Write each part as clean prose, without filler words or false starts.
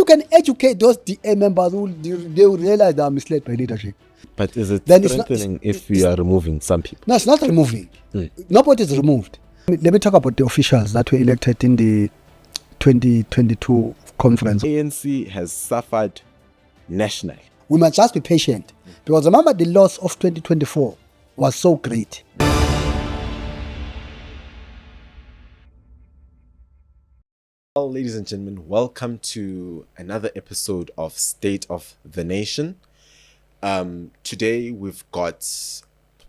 can educate those DA members, they will realize they are misled by leadership. But is it Then strengthening if we are removing some people? No, it's not removing. Nobody is removed. Let me talk about the officials that were elected in the 2022 conference. ANC has suffered nationally. We must just be patient, because remember, the loss of 2024 was so great. Well, ladies and gentlemen, welcome to another episode of State of the Nation. Today we've got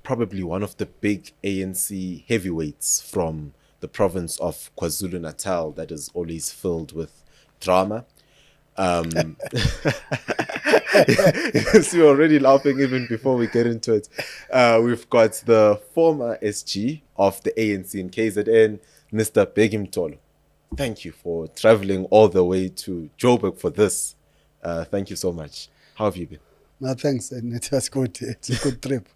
probably one of the big ANC heavyweights from the province of KwaZulu-Natal that is always filled with drama. Yes, you're already laughing even before we get into it. We've got the former SG of the ANC in KZN, Mr. Bheki Mtolo. Thank you for traveling all the way to Joburg for this. Thank you so much. How have you been? No, thanks, and it was good. It's a good trip.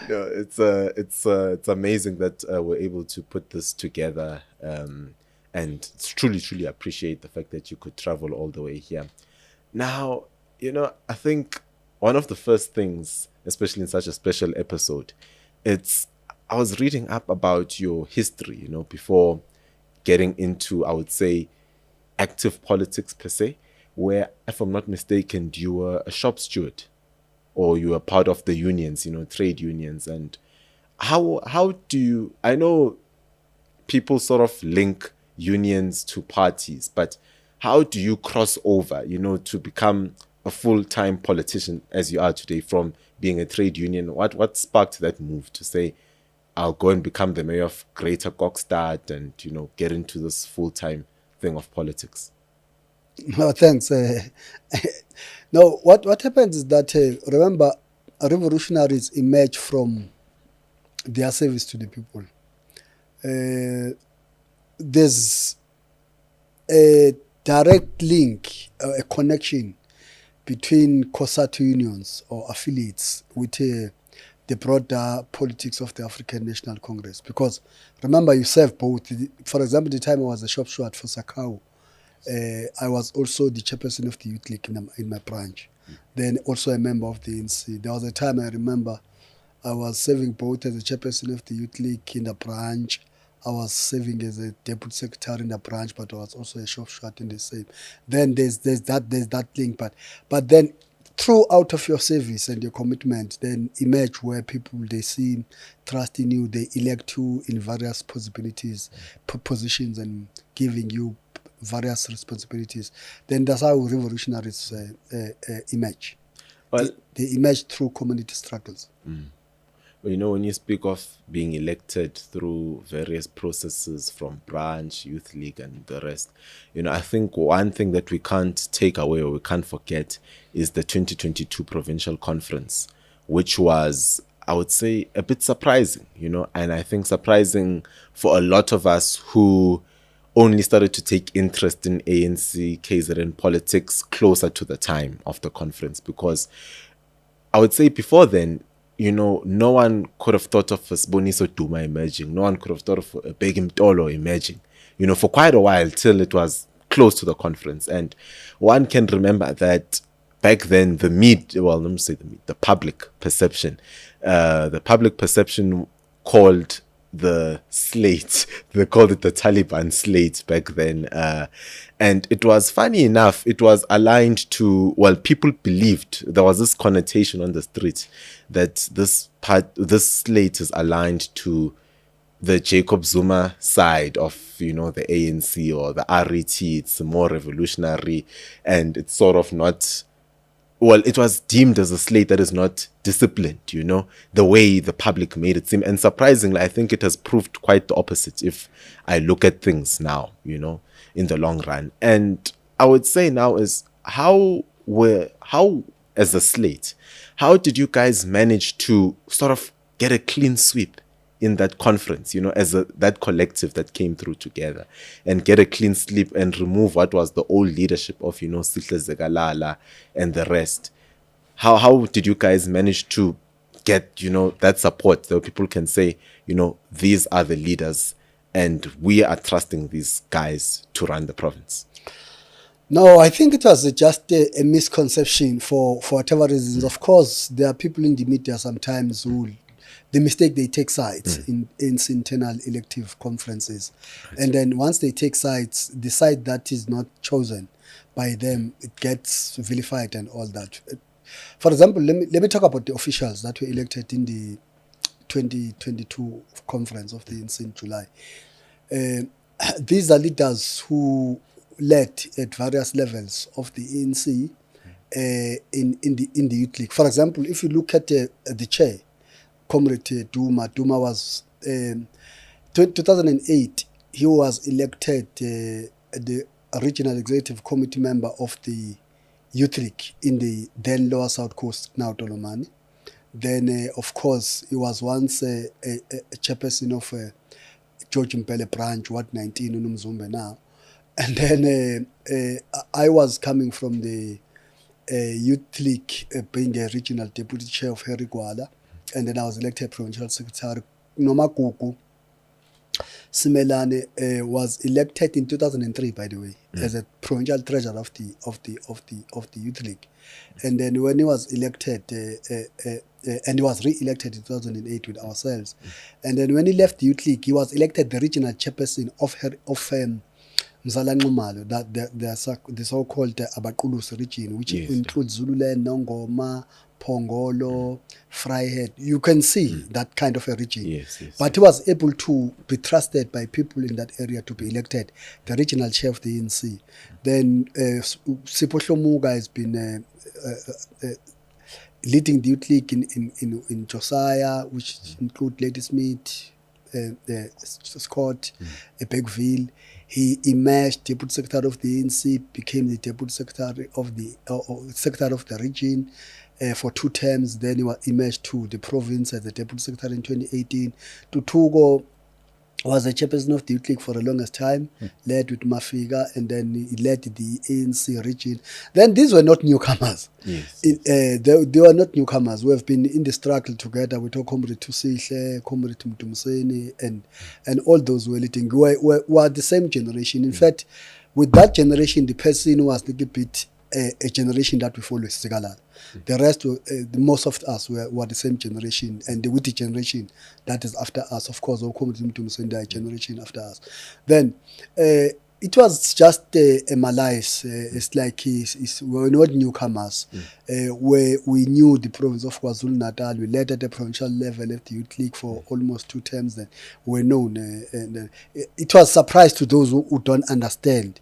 No, it's amazing that we're able to put this together, and truly appreciate the fact that you could travel all the way here. Now, I think one of the first things, especially in such a special episode, I was reading up about your history, before getting into, I would say, active politics per se, where, if I'm not mistaken, you were a shop steward, or you were part of the unions, trade unions. And how do you, I know people sort of link unions to parties, but how do you cross over, to become a full-time politician as you are today from being a trade union? What sparked that move to say, I'll go and become the mayor of Greater Kokstad and, get into this full-time thing of politics? No, thanks. No, what happens is that, remember, revolutionaries emerge from their service to the people. There's a direct link, a connection between COSATU unions or affiliates with the broader politics of the African National Congress. Because remember, you serve both. For example, the time I was a shop steward for Sakau, I was also the chairperson of the youth league in my branch. Then also a member of the ANC. There was a time I remember I was serving both as a chairperson of the youth league in the branch. I was serving as a deputy secretary in the branch, but I was also a shop steward in the same. Then there's that link. But then throughout of your service and your commitment, then emerge where people, they see trust in you, they elect you in various possibilities, positions, and giving you various responsibilities. Then that's how revolutionaries emerge. Well, they emerge through community struggles. Well, when you speak of being elected through various processes from branch, youth league, and the rest, I think one thing that we can't take away or we can't forget is the 2022 provincial conference, which was, I would say, a bit surprising, and I think surprising for a lot of us who only started to take interest in ANC, KZN politics closer to the time of the conference, because I would say before then, no one could have thought of a Siboniso Duma emerging. No one could have thought of a Bheki Mtolo emerging, for quite a while till it was close to the conference. And one can remember that back then, the public perception called the slate, they called it the Taliban slate back then, and it was, funny enough, it was aligned to, people believed, there was this connotation on the street that this slate is aligned to the Jacob Zuma side of the ANC or the RET. It's more revolutionary, and it's sort of not, it was deemed as a slate that is not disciplined, the way the public made it seem. And surprisingly, I think it has proved quite the opposite if I look at things now, in the long run. And I would say now is how as a slate, how did you guys manage to sort of get a clean sweep in that conference, as that collective that came through together, and get a clean slip and remove what was the old leadership of, Sihle Zegalala and the rest? How did you guys manage to get, that support that people can say, these are the leaders and we are trusting these guys to run the province? No, I think it was just a misconception for whatever reasons. Of course, there are people in the media sometimes who the mistake they take sides in internal elective conferences, and then once they take sides, the side that is not chosen by them, it gets vilified and all that. For example, let me talk about the officials that were elected in the 2022 conference of the ANC in July. These are leaders who led at various levels of the ANC in the youth league. For example, if you look at the chair, Comrade Duma was 2008. He was elected the regional executive committee member of the youth league in the then Lower South Coast, now Mtolo. Then, of course, he was once a chairperson of George Mpele branch, Ward 19, Unumzumbe now. And then I was coming from the youth league, being a regional deputy chair of Harry Gwala. And then I was elected provincial secretary. Nomagugu Simelane was elected in 2003, by the way, as a provincial treasurer of the youth league. And then when he was elected, and he was re-elected in 2008 with ourselves. And then when he left the youth league, he was elected the regional chairperson of Mzala-Nxumalo, that the so-called Abaqulusi region, which includes Zululand, Nongoma, Pongolo, Vryheid. You can see that kind of a region. But he was able to be trusted by people in that area to be elected the regional chair of the ANC. Then Sipho Hlomuga has been leading the youth league in Josiah, which include Ladysmith, Scott, Beckville. He emerged deputy secretary of the ANC, became the deputy secretary of the secretary of the region for 2 terms. Then he emerged to the province as the deputy secretary in 2018. Tutugo was a chairperson of the youth league for the longest time, led with Mafika, and then he led the ANC region. Then these were not newcomers. They were not newcomers. We have been in the struggle together with Comrade Tusihle, Comrade Mtumseni, and all those who were leading. We were the same generation. In fact, with that generation, the person was a little bit a generation that we follow is Sigalala. The rest, most of us were the same generation, and with the generation that is after us, of course, the generation after us. Then it was just a malaise. It's like we were not newcomers. Where we knew the province of KwaZulu-Natal. We led at the provincial level at the youth league for almost 2 terms. Then we were known. And it was a surprise to those who don't understand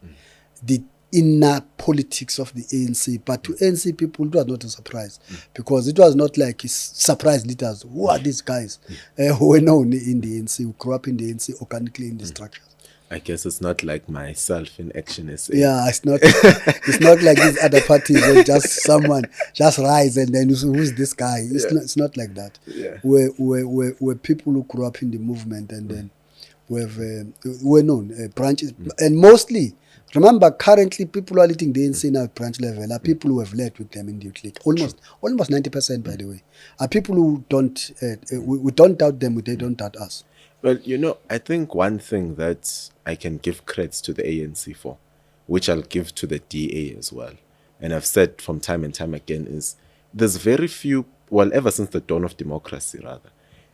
the inner politics of the ANC, but to ANC people it was not a surprise, because it was not like surprise leaders. Who are these guys who were known in the ANC, who grew up in the ANC organically in the structures? I guess it's not like myself in Action SA. Yeah, it's not. It's not like these other parties where just someone just rise and then who's this guy? It's not like that. We're people who grew up in the movement, and then we're known branches, and mostly. Remember, currently people who are leading the ANC now at branch level are people who have led with them in the youth league. Almost 90%, by the way, are people who don't. We don't doubt them; they don't doubt us. Well, I think one thing that I can give credits to the ANC for, which I'll give to the DA as well, and I've said from time and time again, is there's very few. Well, ever since the dawn of democracy, rather,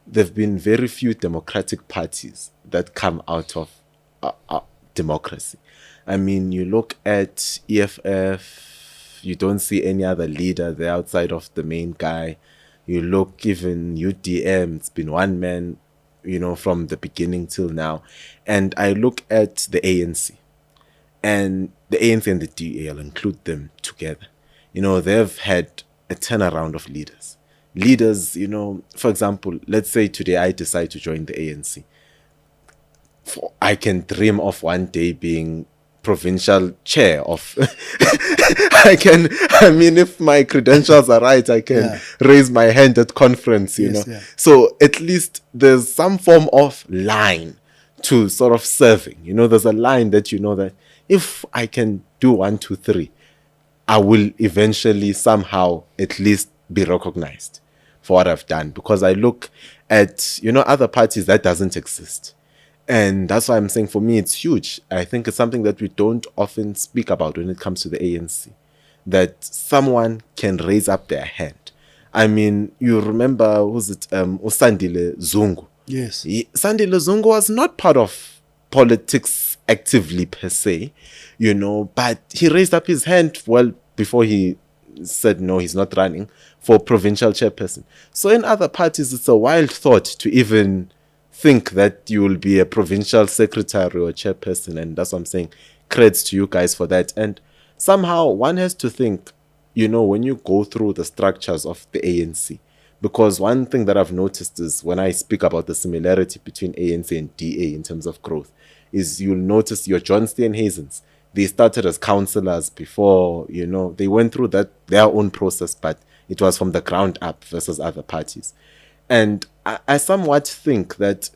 there've been very few democratic parties that come out of democracy. I mean, you look at EFF, you don't see any other leader there outside of the main guy. You look even UDM, it's been one man, from the beginning till now. And I look at the ANC, and the ANC and the DA, I'll include them together. They've had a turnaround of leaders. Leaders, for example, let's say today I decide to join the ANC. I can dream of one day being provincial chair of if my credentials are right, I can raise my hand at conference, So at least there's some form of line to sort of serving. There's a line that that if I can do 1, 2, 3, I will eventually somehow at least be recognized for what I've done. Because I look at, other parties that doesn't exist. And that's why I'm saying, for me, it's huge. I think it's something that we don't often speak about when it comes to the ANC, that someone can raise up their hand. I mean, you remember, who's it, Usandile Zungu? Yes. Sandile Zungu was not part of politics actively per se, but he raised up his hand, well, before he said no, he's not running for provincial chairperson. So in other parties, it's a wild thought to even think that you will be a provincial secretary or chairperson. And that's what I'm saying. Creds to you guys for that. And somehow one has to think, when you go through the structures of the ANC, because one thing that I've noticed is when I speak about the similarity between ANC and DA in terms of growth, is you'll notice your John Steenhuisens, they started as councillors before, they went through their own process, but it was from the ground up versus other parties. And I somewhat think that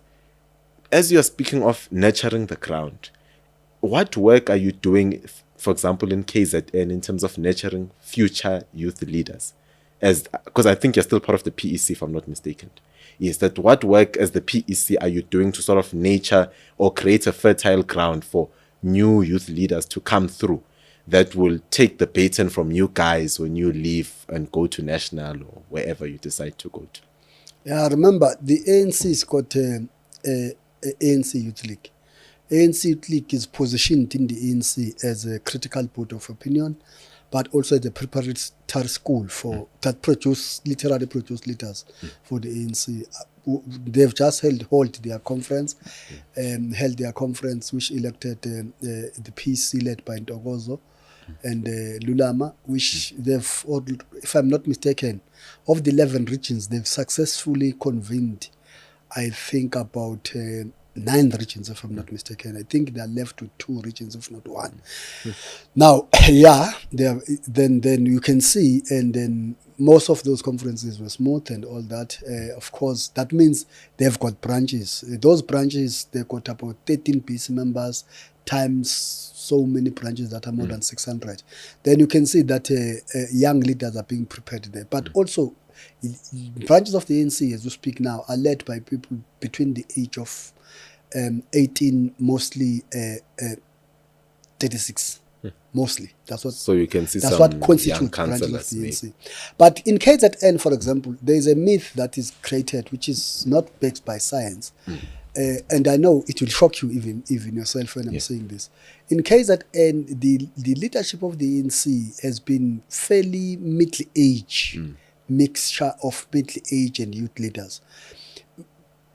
as you're speaking of nurturing the ground, what work are you doing, for example, in KZN in terms of nurturing future youth leaders? Because I think you're still part of the PEC, if I'm not mistaken. Is that what work as the PEC are you doing to sort of nurture or create a fertile ground for new youth leaders to come through that will take the baton from you guys when you leave and go to national or wherever you decide to go to? Yeah, remember, the ANC's got a ANC Youth League. ANC Youth League is positioned in the ANC as a critical board of opinion, but also the preparatory school for that literally produce leaders for the ANC. They've just held their conference, which elected the PC led by Ntokozo and Lulama, which they've, if I'm not mistaken, of the 11 regions, they've successfully convened, I think, about 9 regions, if I'm not mistaken. I think they're left with 2 regions, if not 1. Now, yeah, then you can see, and then most of those conferences were smooth and all that. Of course, that means they've got branches. Those branches, they've got about 13 PC members times so many branches that are more than 600. Then you can see that young leaders are being prepared there. But also, branches of the ANC, as we speak now, are led by people between the age of 18, mostly 36. Mostly. That's what. So you can see that's some what constitutes young branches of councillors, the ANC. maybe. But in KZN, for example, there is a myth that is created which is not backed by science. And I know it will shock you even yourself when I'm saying this. In KZN, the leadership of the ANC has been fairly middle age, mixture of middle age and youth leaders.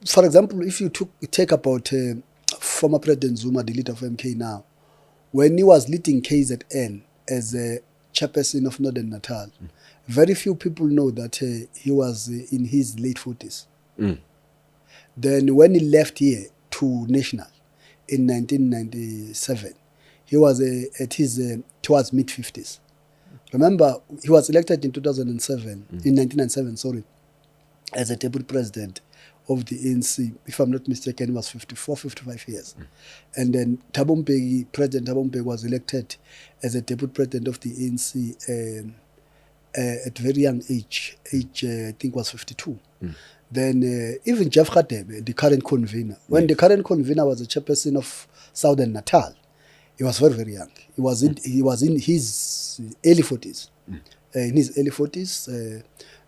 For example, if you take about former President Zuma, the leader of MK now, when he was leading KZN as a chairperson of Northern Natal, very few people know that he was in his late 40s. Then when he left here to National in 1997, he was at his towards mid-50s. Remember, he was elected in 1997, sorry, as a deputy president of the ANC. If I'm not mistaken, he was 54, 55 years. And then President Thabo Mbeki was elected as a deputy president of the ANC at very young age, I think was 52. Then even Jeff Radebe, the current convener, when the current convener was a chairperson of Southern Natal, he was very, very young. He was in his early 40s.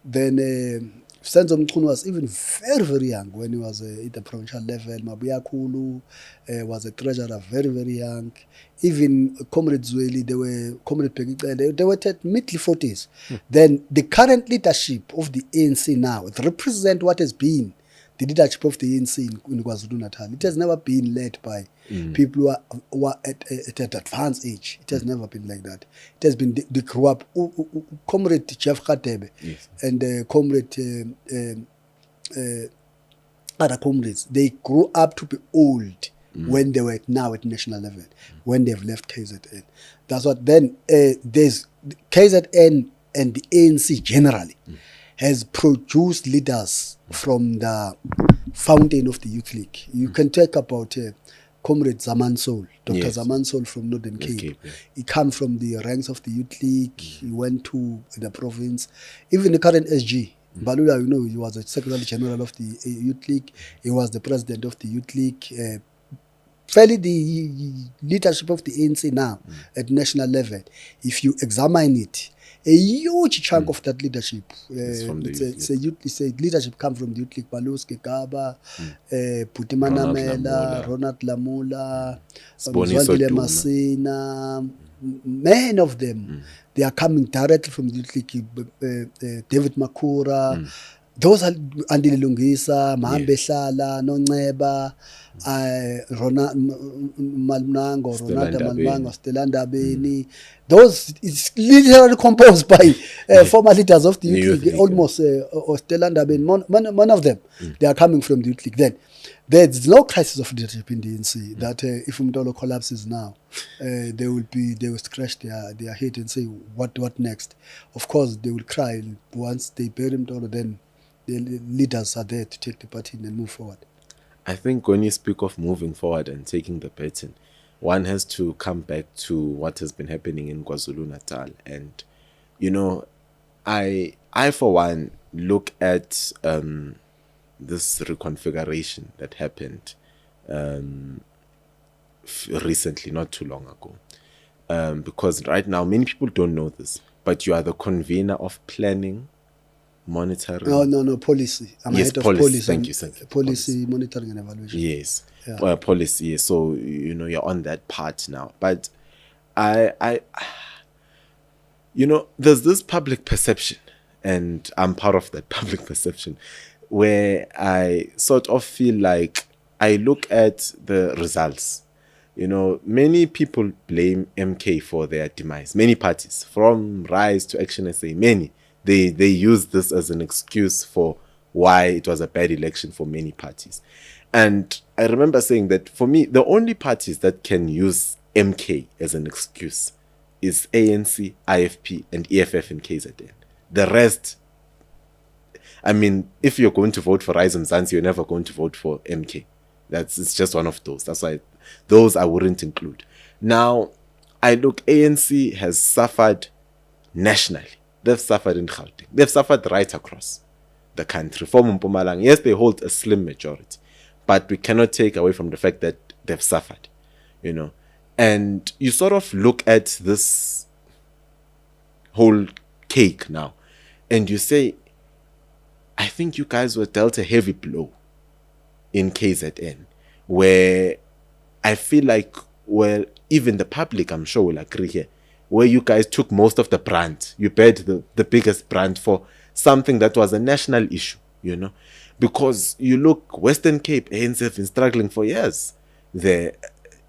Then Senzo Mchunu was even very, very young when he was at the provincial level. Mabuya Kulu was a treasurer, very, very young. Even Comrade Zweli, Comrade Bheki, they were at mid-40s. Then the current leadership of the ANC now, it represents what has been the leadership of the ANC in KwaZulu-Natal. It has never been led by people who are at advanced age. It has never been like that. It has been, they grew up, Comrade Jeff Radebe and Comrade other comrades, they grew up to be old when they were now at national level, when they've left KZN. That's what, then there's KZN and the ANC generally has produced leaders from the fountain of the Youth League. You can talk about Comrade Zaman Soul, Dr. Zaman Soul from Northern Cape. He came from the ranks of the Youth League. He went to the province. Even the current SG, Balula, he was the Secretary General of the Youth League. He was the President of the Youth League. fairly the leadership of the ANC now at national level, if you examine it, a huge chunk of that leadership, it's a leadership come from the Youth League. Baluski Gaba, Putimana Mela, Ronald Lamula, Zwandile Masina, many of them, they are coming directly from the Youth League. David Makura, those are Andile Lungisa, Mahambe Shala, Nonceba, Ronald Malmango, Ronaldo Malmango, Stelanda Beni. Those is literally composed by former leaders of the Youth League, almost or Stelanda Beni. One of them, they are coming from the Youth League. Then there's no crisis of leadership in the ANC. That if Mtolo collapses now, they will scratch their head and say what next. Of course, they will cry once they bury Mtolo. Then the leaders are there to take the baton and move forward. I think when you speak of moving forward and taking the baton, one has to come back to what has been happening in KwaZulu-Natal. And, you know, I for one, look at this reconfiguration that happened recently, not too long ago. Because right now, many people don't know this, but you are the convener of planning, monitoring. No, policy. I'm head of policy. Thank you. Policy, monitoring and evaluation. Yes. Yeah. Policy. Yes. So, you know, you're on that part now. But I there's this public perception, and I'm part of that public perception, where I sort of feel like I look at the results. You know, many people blame MK for their demise. Many parties, from Rise to Action SA, many. They use this as an excuse for why it was a bad election for many parties. And I remember saying that for me, the only parties that can use MK as an excuse is ANC, IFP, and EFF and KZN. The rest, I mean, if you're going to vote for Rise Mzansi, you're never going to vote for MK. It's just one of those. That's why those I wouldn't include. Now, I look, ANC has suffered nationally. They've suffered in Gauteng. They've suffered right across the country. For Mpumalanga, yes, they hold a slim majority, but we cannot take away from the fact that they've suffered, you know. And you sort of look at this whole cake now, and you say, I think you guys were dealt a heavy blow in KZN, where I feel like, well, even the public, I'm sure, will agree here, where you guys took most of the brand. You paid the biggest brand for something that was a national issue, you know. Because you look, Western Cape, ANC have been struggling for years. They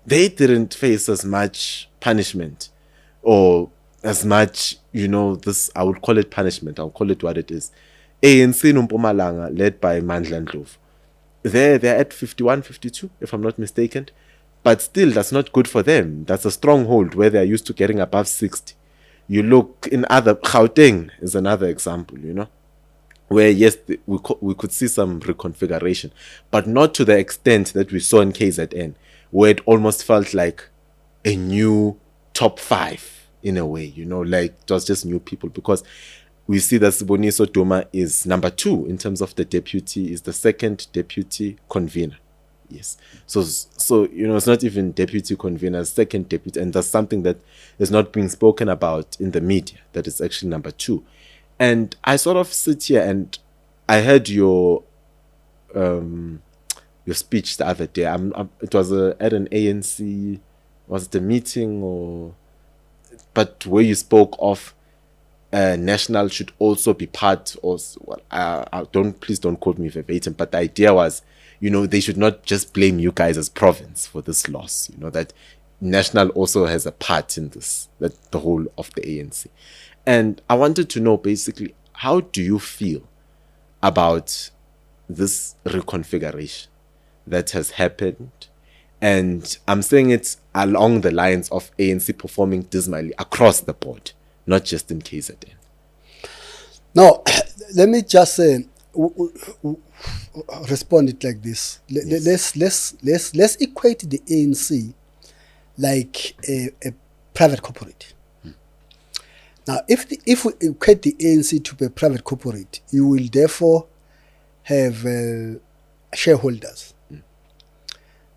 didn't face as much punishment or as much, you know, this, I would call it punishment. I'll call it what it is. ANC in Mpumalanga, led by Mandla Ndlovu. They're at 51, 52, if I'm not mistaken. But still, that's not good for them. That's a stronghold where they're used to getting above 60. You look in other, Gauteng is another example, you know, where yes, we could see some reconfiguration, but not to the extent that we saw in KZN, where it almost felt like a new top 5 in a way, you know, like it was just new people, because we see that Siboniso Duma is number 2 in terms of the deputy, is the second deputy convener. Yes. So you know, it's not even deputy convener, second deputy, and that's something that is not being spoken about in the media, that is actually number 2. And I sort of sit here, and I heard your speech the other day. It was at an ANC, was it a meeting or? But where you spoke of national should also be part of. Well, please don't quote me verbatim, but the idea was, you know, they should not just blame you guys as province for this loss. You know, that national also has a part in this, that the whole of the ANC. And I wanted to know, basically, how do you feel about this reconfiguration that has happened? And I'm saying it along the lines of ANC performing dismally across the board, not just in KZN. Now, let me just respond it like this. Let's equate the ANC like a private corporate. Now, if we equate the ANC to be a private corporate, you will therefore have shareholders.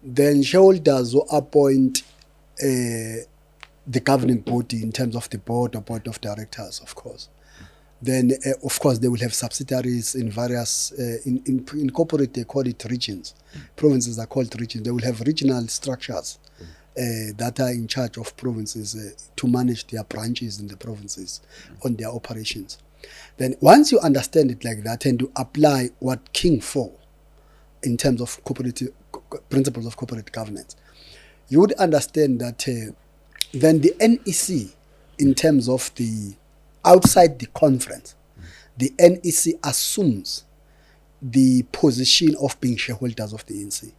then shareholders will appoint the governing body in terms of the board or board of directors, of course. Then, of course, they will have subsidiaries in various, in corporate, they call it regions. Provinces are called regions. They will have regional structures that are in charge of provinces to manage their branches in the provinces on their operations. Then once you understand it like that and you apply what King 4 in terms of principles of corporate governance, you would understand that then the NEC, in terms of the outside the conference, the NEC assumes the position of being shareholders of the ANC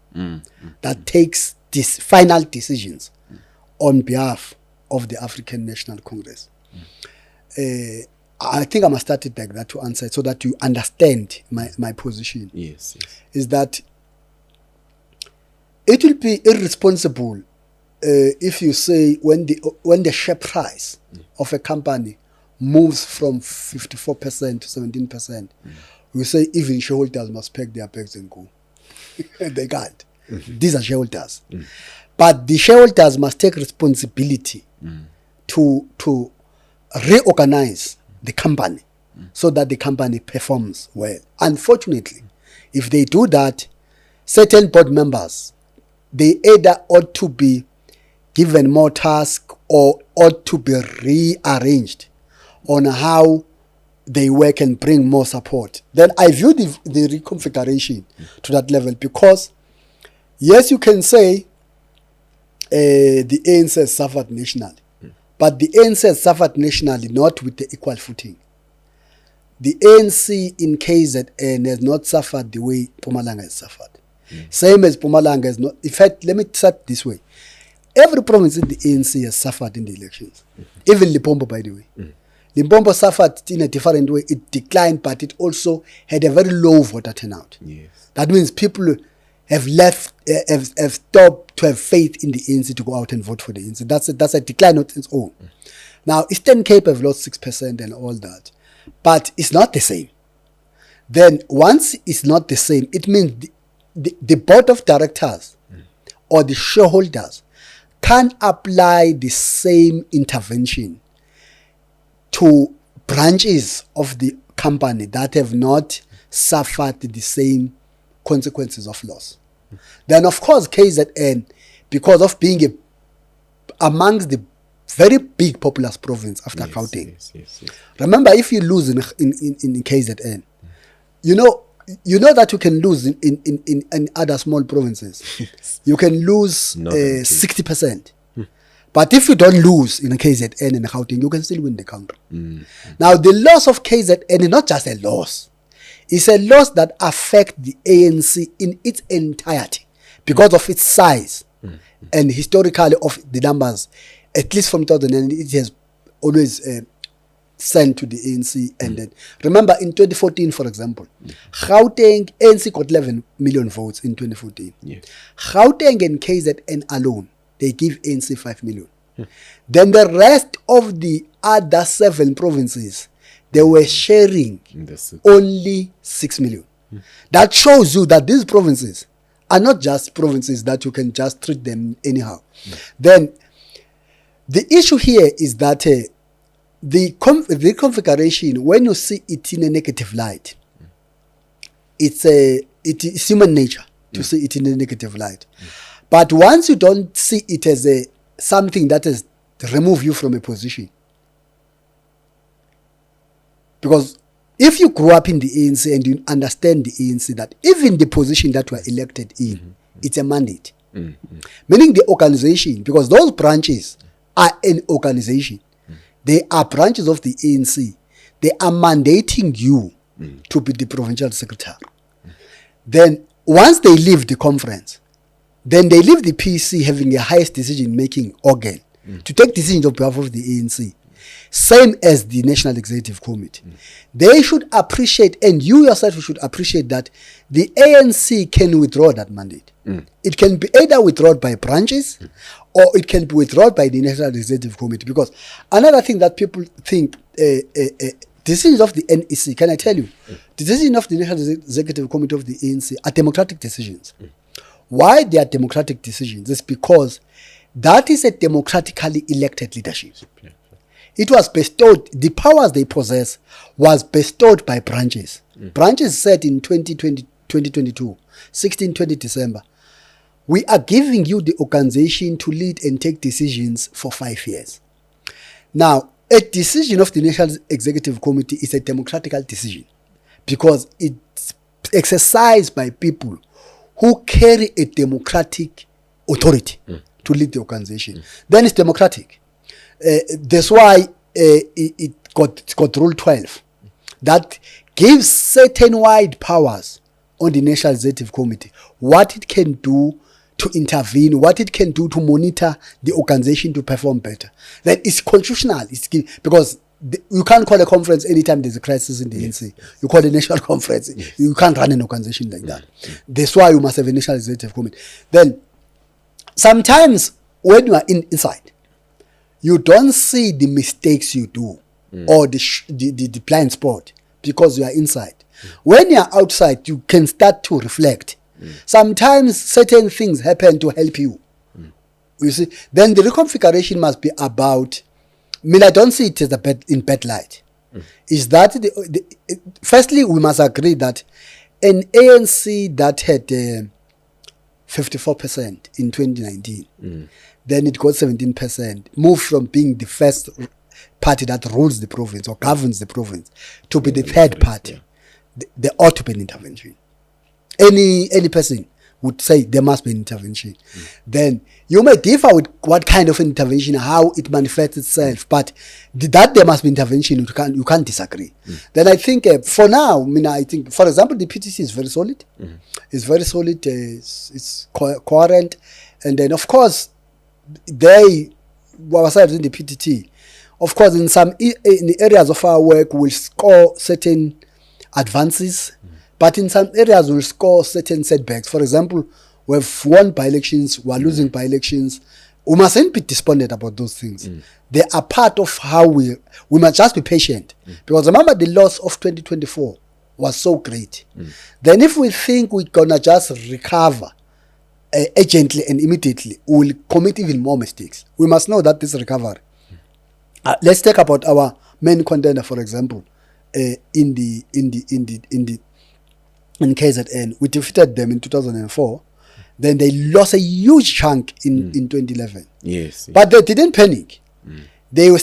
that takes these final decisions on behalf of the African National Congress. I think I must start it like that to answer it so that you understand my position. Yes. Is that it will be irresponsible if you say when the share price of a company moves from 54% to 17%, we say even shareholders must pack their bags and go. They can't. These are shareholders. But the shareholders must take responsibility to reorganize the company so that the company performs well. Unfortunately, if they do that, certain board members, they either ought to be given more tasks or ought to be rearranged on how they work and bring more support. Then I view the reconfiguration to that level because, yes, you can say the ANC has suffered nationally, but the ANC has suffered nationally not with the equal footing. The ANC in KZN has not suffered the way Mpumalanga has suffered. Same as Mpumalanga has not. In fact, let me start this way. Every province in the ANC has suffered in the elections. Even Limpopo, by the way. Limpopo suffered in a different way. It declined, but it also had a very low voter turnout. Yes. That means people have stopped to have faith in the ANC to go out and vote for the ANC. That's a decline on its own. Now, Eastern Cape have lost 6% and all that. But it's not the same. Then once it's not the same, it means the board of directors or the shareholders can't apply the same intervention to branches of the company that have not suffered the same consequences of loss. Then, of course, KZN, because of being amongst the very big populous province after Gauteng. Yes. Remember, if you lose in KZN, you know that you can lose in other small provinces. You can lose 60%. But if you don't lose in KZN and Gauteng, you can still win the country. Now, the loss of KZN is not just a loss. It's a loss that affects the ANC in its entirety because of its size and historically of the numbers. At least from 2009, it has always sent to the ANC. And then, remember, in 2014, for example, Gauteng, ANC got 11 million votes in 2014. Yes. Gauteng and KZN alone, they give ANC 5 million. Then the rest of the other 7 provinces, they were sharing only 6 million. That shows you that these provinces are not just provinces that you can just treat them anyhow. Then the issue here is that the configuration, when you see it in a negative light, it is human nature to see it in a negative light. But once you don't see it as something that has remove you from a position, because if you grow up in the ANC and you understand the ANC, that even the position that you are elected in, it's a mandate. Meaning the organization, because those branches are an organization. They are branches of the ANC. They are mandating you to be the provincial secretary. Then once they leave the conference, then they leave the PC having the highest decision-making organ to take decisions on behalf of the ANC. Same as the National Executive Committee. They should appreciate, and you yourself should appreciate, that the ANC can withdraw that mandate. It can be either withdrawn by branches or it can be withdrawn by the National Executive Committee. Because another thing that people think, decisions of the NEC, can I tell you, decisions of the National Executive Committee of the ANC are democratic decisions. Why they are democratic decisions is because that is a democratically elected leadership. It was bestowed, the powers they possess was bestowed by branches. Branches said in 2022, 20 December, we are giving you the organization to lead and take decisions for 5 years. Now, a decision of the National Executive Committee is a democratical decision because it's exercised by people who carry a democratic authority to lead the organization. Then it's democratic. That's why it got Rule 12 that gives certain wide powers on the National Executive Committee, what it can do to intervene, what it can do to monitor the organization to perform better. Then it's constitutional. Because you can't call a conference anytime there's a crisis in the NC. You call a national conference. You can't run an organization like that. That's why you must have a National Executive Committee. Then sometimes when you are inside, you don't see the mistakes you do or the blind spot because you are inside. When you are outside, you can start to reflect. Sometimes certain things happen to help you. You see, then the reconfiguration must be about. I mean, I don't see it as in bad light. Is that firstly we must agree that an ANC that had 54% in 2019, then it got 17%, moved from being the first party that rules the province or governs the province to be the third party. There ought to be an intervention. Any person would say there must be an intervention. Then you may differ with what kind of intervention, how it manifests itself, but that there must be intervention, you can't disagree. Then I think for now, I think, for example, the PTC is very solid. It's very solid, it's coherent, and then of course, ourselves in the PTT, of course, in the areas of our work, we'll score certain advances, but in some areas we'll score certain setbacks. For example, we've won by-elections, we're losing by-elections. We mustn't be despondent about those things. They are part of how we must just be patient. Because remember, the loss of 2024 was so great. Then if we think we're going to just recover urgently and immediately, we'll commit even more mistakes. We must know that this recovery. Let's talk about our main contender, for example, in KZN. We defeated them in 2004. Then they lost a huge chunk in 2011. Yes. But they didn't panic. They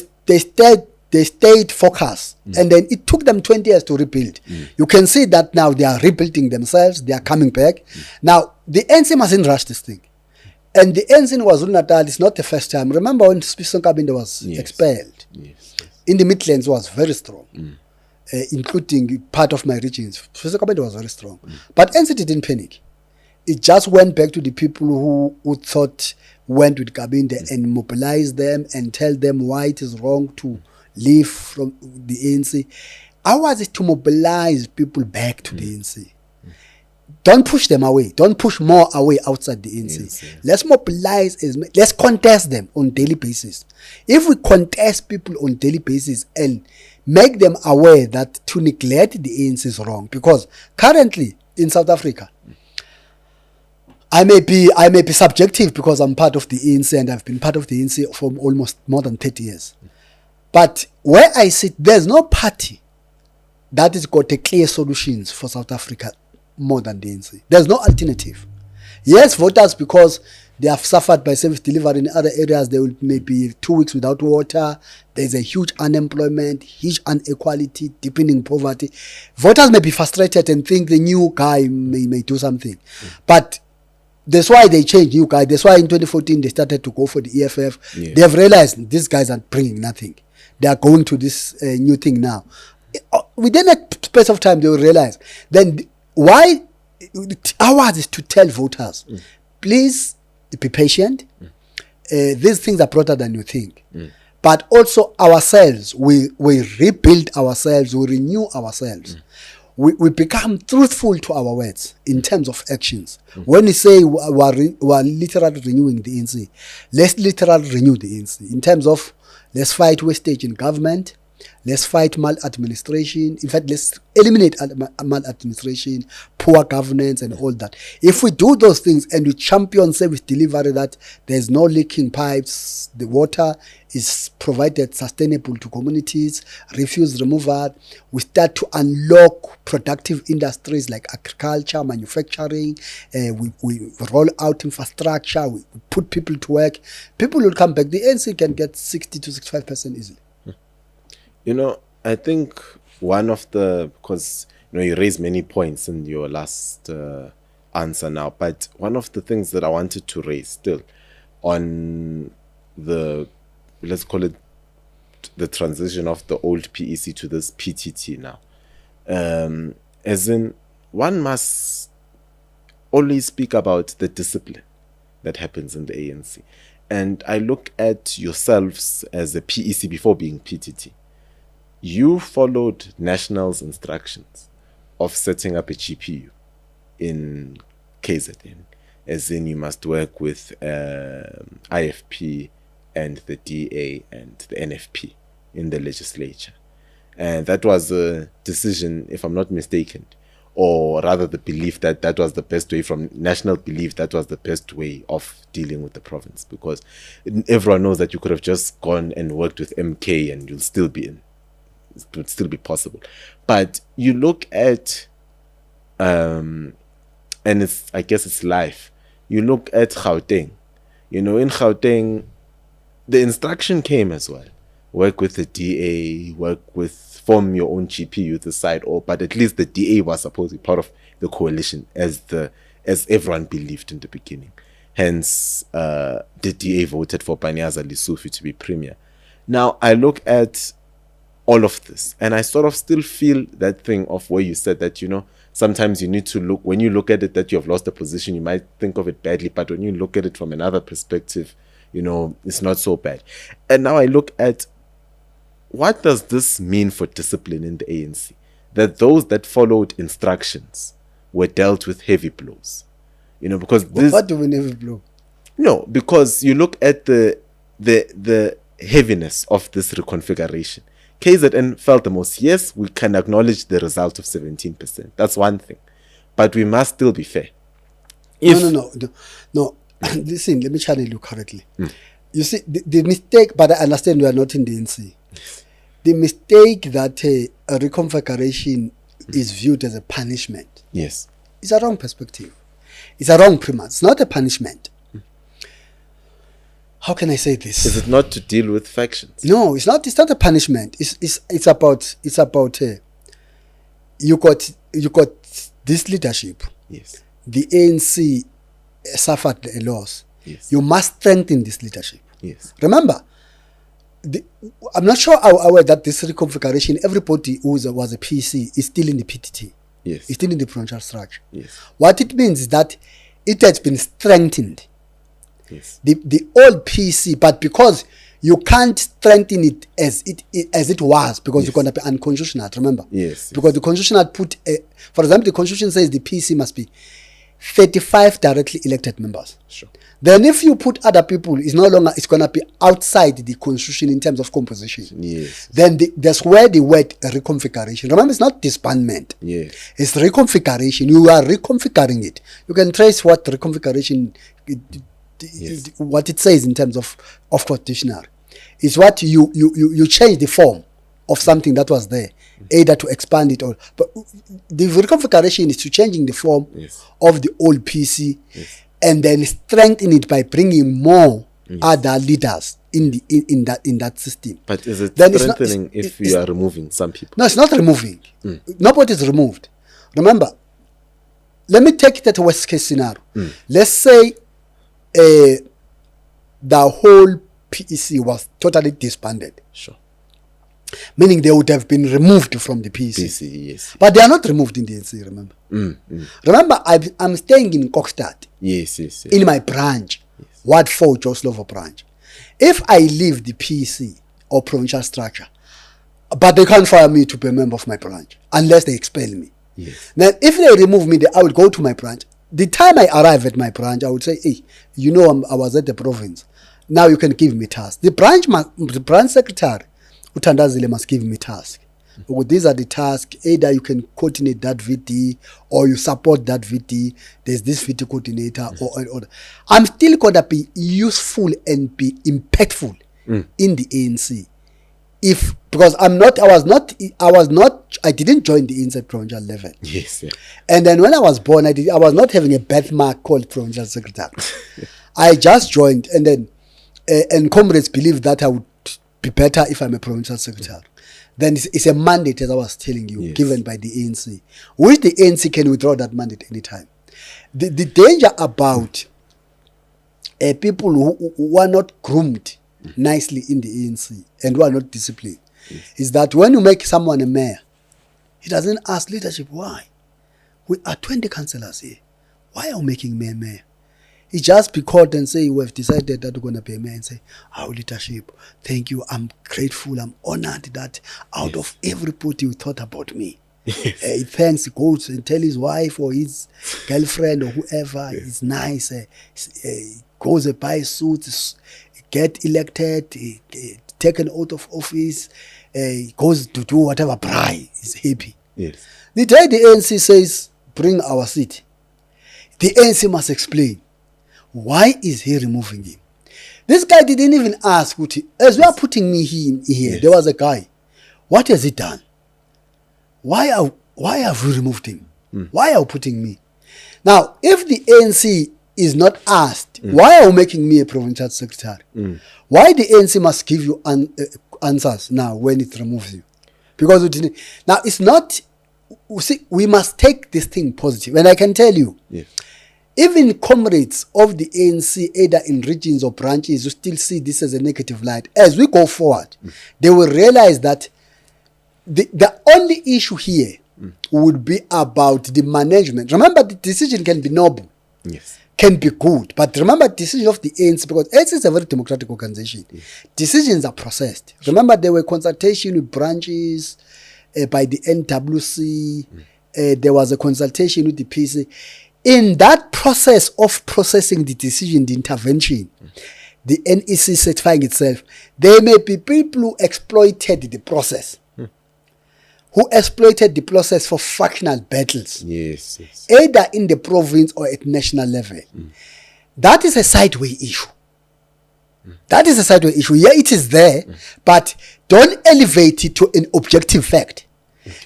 stayed focused. And then it took them 20 years to rebuild. You can see that now they are rebuilding themselves. They are coming back. Now, the ANC mustn't rush this thing. And the ANC in KwaZulu-Natal is not the first time. Remember when Spisong Kabinde was expelled? In the Midlands was very strong. Including part of my regions. Spisong Kabinde was very strong. But ANC didn't panic. It just went back to the people who thought went with Kabinde and mobilized them and tell them why it is wrong to leave from the ANC. Ours is to mobilize people back to the ANC. Don't push them away. Don't push more away outside the ANC. Yes. Let's mobilize, let's contest them on daily basis. If we contest people on daily basis and make them aware that to neglect the ANC is wrong, because currently in South Africa, I may be subjective because I'm part of the ANC and I've been part of the ANC for almost more than 30 years. But where I sit, there's no party that has got a clear solutions for South Africa more than the ANC. There's no alternative. Yes, voters, because they have suffered by service delivery in other areas, they will maybe 2 weeks without water. There's a huge unemployment, huge inequality, deepening poverty. Voters may be frustrated and think the new guy may do something. But that's why they changed new guy. That's why in 2014 they started to go for the EFF. They have realized these guys are bringing nothing. They are going to this new thing now. Within a space of time, they will realize. Then why ours is to tell voters, please be patient. These things are broader than you think. But also ourselves, we rebuild ourselves, we renew ourselves. We become truthful to our words in terms of actions. When we say we are literally renewing the ANC, let's literally renew the ANC in terms of let's fight wastage in government, let's fight maladministration. In fact, let's eliminate maladministration, poor governance, and all that. If we do those things and we champion service delivery, that there's no leaking pipes, the water is provided sustainable to communities, refuse removal, we start to unlock productive industries like agriculture, manufacturing, we roll out infrastructure, we put people to work, people will come back. The ANC can get 60 to 65% easily. You know, I think one of the, because you raised many points in your last answer now, but one of the things that I wanted to raise still on the, let's call it the transition of the old PEC to this PTT now, as in one must always speak about the discipline that happens in the ANC. And I look at yourselves as a PEC before being PTT. You followed National's instructions of setting up a GPU in KZN, as in you must work with IFP and the DA and the NFP in the legislature. And that was a decision, if I'm not mistaken, or rather the belief that that was the best way, from National belief that was the best way of dealing with the province, because everyone knows that you could have just gone and worked with MK and you'll still be in. It would still be possible. But you look at, and it's, I guess it's life. You look at Gauteng. In Gauteng, the instruction came as well. Work with the DA, form your own GPU the side, but at least the DA was supposed to be part of the coalition as everyone believed in the beginning. Hence, the DA voted for Panyaza Lisufi to be premier. Now, I look at all of this, and I sort of still feel that thing of where you said that, sometimes you need to look, when you look at it that you have lost a position, you might think of it badly, but when you look at it from another perspective, it's not so bad. And now I look at, what does this mean for discipline in the ANC? That those that followed instructions were dealt with heavy blows. Because this... What do we heavy blow? No, because you look at the heaviness of this reconfiguration. KZN felt the most. Yes, we can acknowledge the result of 17%. That's one thing. But we must still be fair. No. Listen, let me channel you correctly. You see, the mistake, but I understand we are not in the NC. The mistake that a reconfiguration is viewed as a punishment. Yes. It's a wrong perspective. It's a wrong premise. It's not a punishment. How can I say this? Is it not to deal with factions? No, it's not. It's not a punishment. It's about you got this leadership. Yes. The ANC suffered a loss. Yes. You must strengthen this leadership. Yes. Remember, I'm not sure how aware that this reconfiguration, everybody who was a PC is still in the PTT. Yes. It's still in the provincial structure. Yes. What it means is that it has been strengthened. Yes. The old PC, but because you can't strengthen it as it was, because yes. you're going to be unconstitutional, remember? Yes. Because the constitution had put, for example, the constitution says the PC must be 35 directly elected members. Sure. Then if you put other people, it's going to be outside the constitution in terms of composition. Yes. Then that's where the word reconfiguration. Remember, it's not disbandment. Yes. It's reconfiguration. You are reconfiguring it. You can trace what reconfiguration, yes. what it says in terms of constitutional. It's what you change the form of something that was there, either to expand it or. But the reconfiguration is to changing the form yes. of the old PC. Yes. And then strengthen it by bringing more other leaders in that system. But is it then strengthening if you are removing some people? No, it's not removing. Nobody is removed. Remember, let me take that worst case scenario. Let's say the whole PEC was totally disbanded. Sure. Meaning they would have been removed from the PEC. PC, yes. But they are not removed in the NC, remember? Remember, I'm staying in Kokstad. Yes. In my branch. Yes. Ward 4, Joe Slovo branch. If I leave the PEC or provincial structure, but they can't fire me to be a member of my branch unless they expel me. Yes. Then if they remove me, I will go to my branch. The time I arrive at my branch, I would say, hey, I was at the province. Now you can give me tasks. The branch secretary Uthandazile must give me task. These are the tasks. Either you can coordinate that VD or you support that VD. There's this VD coordinator or I'm still gonna be useful and be impactful in the ANC. Because I didn't join the ANC at provincial level. Yes, yeah. And then when I was born, I was not having a birthmark called provincial secretary. I just joined, and then and comrades believed that I would be better if I'm a provincial secretary. Then it's a mandate, as I was telling you, given by the ANC, which the ANC can withdraw that mandate anytime. The danger about people who are not groomed nicely in the ANC and who are not disciplined is that when you make someone a mayor, he doesn't ask leadership why. We are 20 councillors here. Why are you making me a mayor? He just be called and say, we have decided that we're going to be a mayor, and say, our leadership, thank you, I'm grateful, I'm honored that out of everybody who thought about me. He thanks, he goes and tell his wife or his girlfriend or whoever, it's nice, he goes and buys suits, get elected, take an oath of office, goes to do whatever, bribe, he's happy. Yes. The day the ANC says, bring our seat, the ANC must explain, why is he removing him? This guy didn't even ask, as we are putting me here, there was a guy, what has he done? Why have you removed him? Why are you putting me? Now, if the ANC is not asked, why are you making me a provincial secretary? Why the ANC must give you answers now when it removes you? Because now it's not, see, we must take this thing positive. And I can tell you, even comrades of the ANC, either in regions or branches, who still see this as a negative light, as we go forward, they will realize that the only issue here would be about the management. Remember, the decision can be noble, can be good, but remember, the decision of the ANC, because ANC is a very democratic organization, decisions are processed. Remember, there were consultation with branches by the NWC, there was a consultation with the PC. In that process of processing the decision, the intervention, the NEC certifying itself, there may be people who exploited the process, who exploited the process for factional battles, either in the province or at national level. That is a sideway issue. That is a sideway issue. Yeah, it is there, but don't elevate it to an objective fact.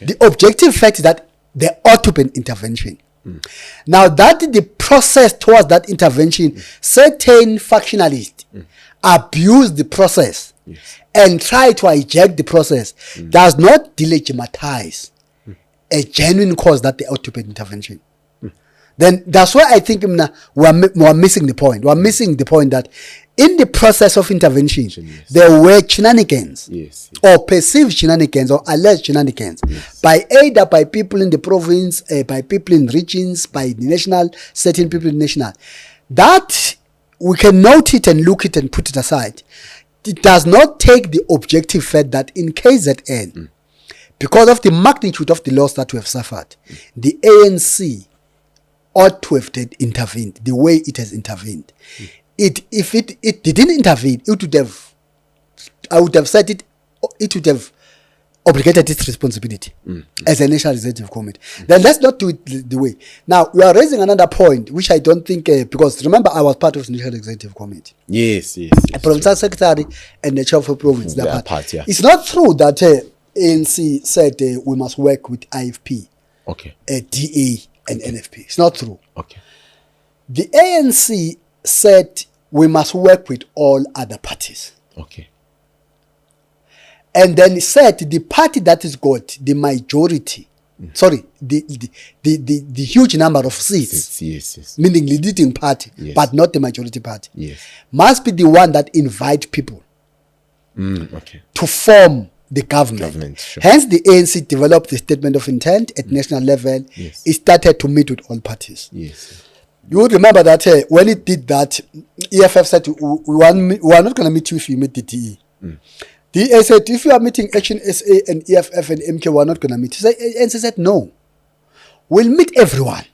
The objective fact is that there ought to be an intervention. Now that the process towards that intervention, certain factionalists abuse the process and try to hijack the process, does not delegitimize a genuine cause that they ought to be intervention. Then that's why I think we're missing the point. We're missing the point that in the process of intervention, there were shenanigans, or perceived shenanigans, or alleged shenanigans, by either by people in the province, by people in regions, by the national, certain people in the national. That we can note it and look it and put it aside. It does not take the objective fact that in KZN, because of the magnitude of the loss that we have suffered, the ANC ought to have intervened the way it has intervened. If it didn't intervene, it would have, I would have said it would have obligated its responsibility as a National Executive Committee. Then let's not do it the way. Now, we are raising another point, which I don't think, because remember, I was part of the National Executive Committee. A provincial secretary and the chair of a province. It's not true that ANC said we must work with IFP, DA, and NFP. It's not true. The ANC said we must work with all other parties. And then he said the party that has got the majority, the huge number of seats, meaning the leading party, but not the majority party, must be the one that invite people to form the government. Hence, the ANC developed the statement of intent at national level. It started to meet with all parties. You would remember that when it did that, EFF said, we are not going to meet you if you meet the DE. DA said, if you are meeting Action SA and EFF and MK, we are not going to meet. ANC said, no. We'll meet everyone.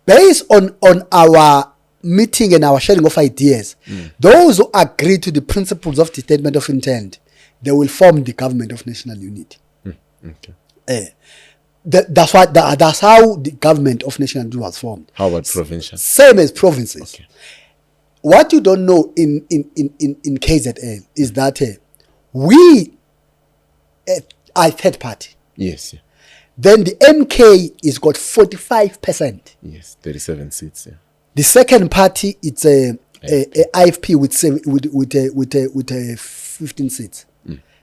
Based on our meeting and our sharing of ideas, those who agree to the principles of the statement of intent, they will form the government of national unity. Okay. That's how the government of national unity was formed. How about provincial? Same as provinces. Okay. What you don't know in KZN is that we are third party. Yes. Yeah. Then the MK is got 45%. Yes. 37 seats. Yeah. The second party, it's a IFP with 15 seats.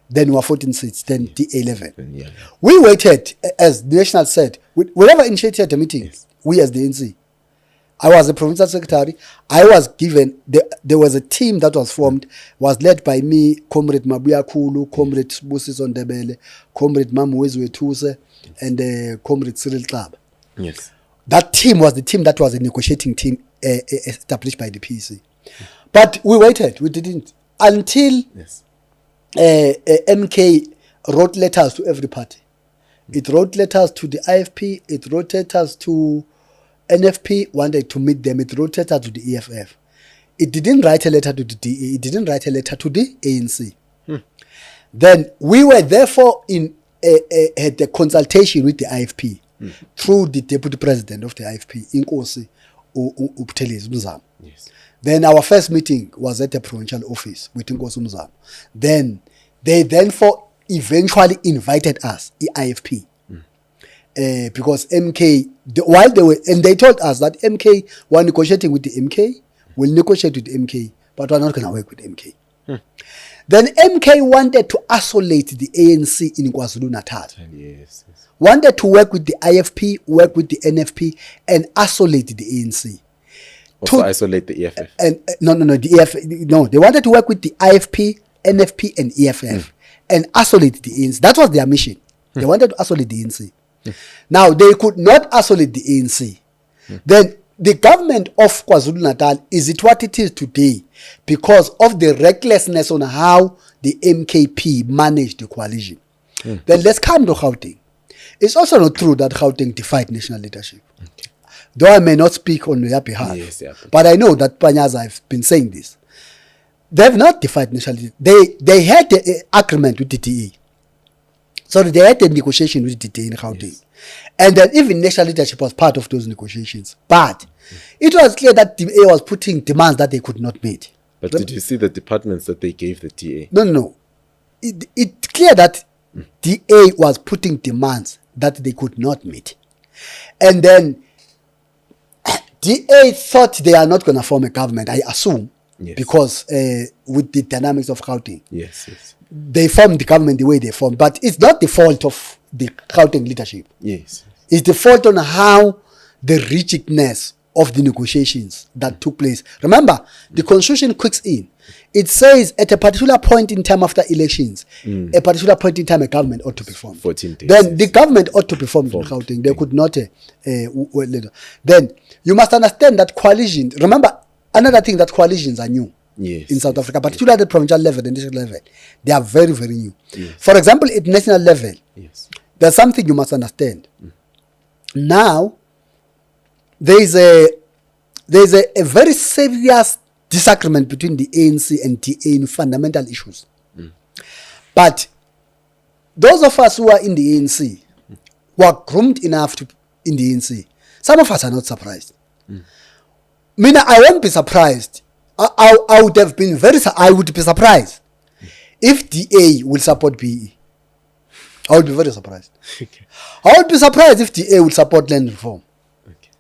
Then we were 14 seats. Then the 11. Yeah. We waited, as the National said, whenever initiated a meeting, we as the NC. I was the provincial secretary. I was given, there was a team that was formed, was led by me, Comrade Mabuya Kulu, Comrade Busiso Ndebele, Comrade Mamwezwe Tuse, and Comrade Cyril Club. Yes. That team was the team that was a negotiating team established by the PEC. But we waited, we didn't. Until MK wrote letters to every party. It wrote letters to the IFP, it wrote letters to NFP, wanted to meet them, it wrote letters to the EFF. It didn't write a letter to the DA, it didn't write a letter to the ANC. Then we were therefore had a consultation with the IFP through the deputy president of the IFP, Inkosi Ubuthelezi Mzamo. Yes. Then our first meeting was at the provincial office with Inkosi Mzamo. Then they eventually invited us, the IFP, because MK, while they were, and they told us that MK were negotiating with the MK, will negotiate with the MK, but we're not going to work with MK. Then MK wanted to isolate the ANC in KwaZulu-Natal. Yes. Wanted to work with the IFP, work with the NFP, and isolate the ANC. Also isolate the EFF. And the EFF. No, they wanted to work with the IFP, NFP, and EFF, and isolate the ANC. That was their mission. They wanted to isolate the ANC. Now they could not isolate the ANC. Then the government of KwaZulu-Natal is it what it is today because of the recklessness on how the MKP managed the coalition. Then let's come to Gauteng. It's also not true that Gauteng defied national leadership. Okay. Though I may not speak on their behalf, but I know that Panyaza have been saying this. They have not defied national leadership. They had the agreement with the DA. So they had a negotiation with the DA in Gauteng. Yes. And then even national leadership was part of those negotiations. But it was clear that the DA was putting demands that they could not meet. But did you see the departments that they gave the DA? No. It's clear that DA was putting demands that they could not meet. And then DA thought they are not going to form a government, I assume, because with the dynamics of Gauteng. Yes. They formed the government the way they formed. But it's not the fault of the Gauteng leadership. Yes. It's the fault on how the rigidness of the negotiations that took place. Remember, the constitution kicks in. It says at a particular point in time after elections, a particular point in time a government ought to be formed. 14 days. Then the government ought to be formed in Gauteng. They could not. Then you must understand that coalition. Remember, another thing that coalitions are new. Yes, in South Africa, particularly at the provincial level and national level, they are very, very new. Yes. For example, at national level, there's something you must understand. Now, there is a very serious disagreement between the ANC and DA in fundamental issues. But those of us who are in the ANC were groomed enough to in the ANC. Some of us are not surprised. Mina, I won't be surprised. I would have been I would be surprised if DA will support BE. I would be very surprised. I would be surprised if DA will support land reform.